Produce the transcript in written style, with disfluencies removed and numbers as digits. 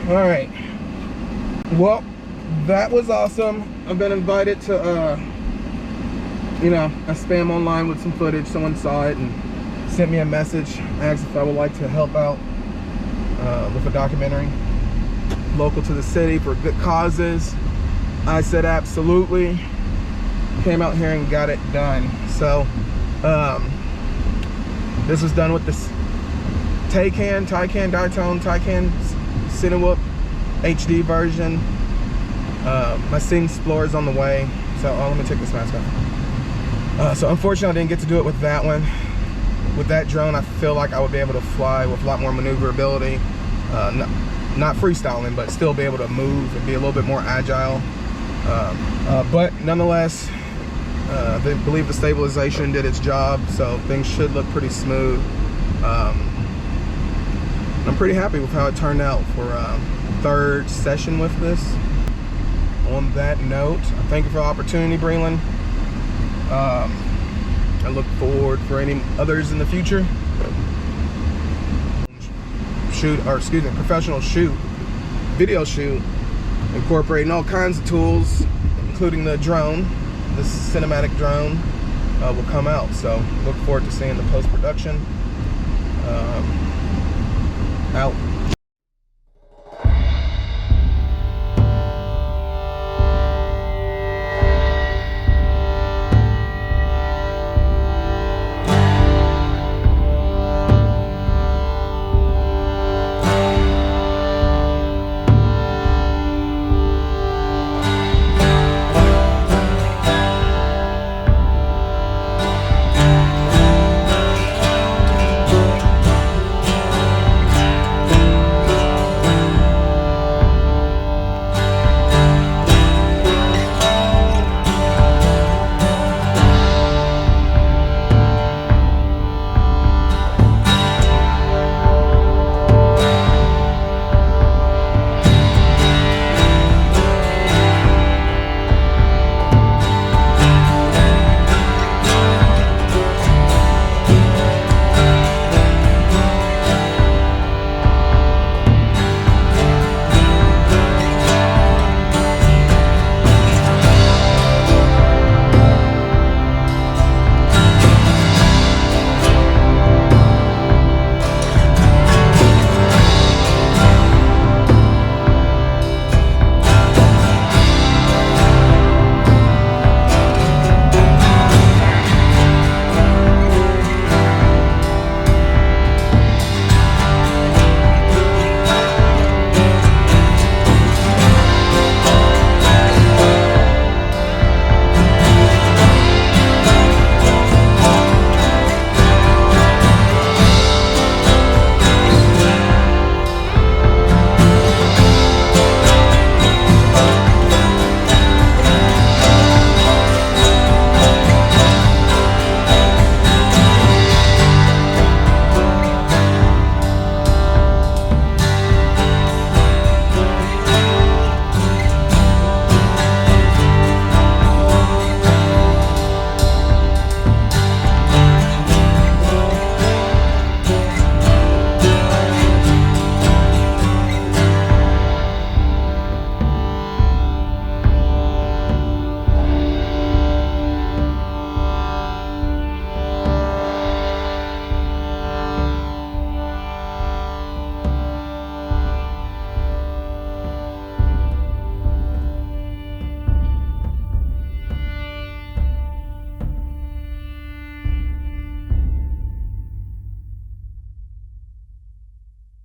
All right. Well, that was awesome. I've been invited to, you know, I spam online with some footage. Someone saw it and sent me a message, asked if I would like to help out with a documentary local to the city for good causes. I said absolutely. Came out here and got it done. So this was done with this Taycan diatone Cinewhoop HD version. My Sing Explorer is on the way. So let me take this mask off. So unfortunately I didn't get to do it with that one. With that drone, I feel like I would be able to fly with a lot more maneuverability. Not freestyling, but still be able to move and be a little bit more agile. But nonetheless, I believe the stabilization did its job, so things should look pretty smooth. I'm pretty happy with how it turned out for third session with this. On that note, thank you for the opportunity, Breland. I look forward for any others in the future. Professional video shoot, incorporating all kinds of tools, including the drone. This cinematic drone will come out, so look forward to seeing the post-production. Out.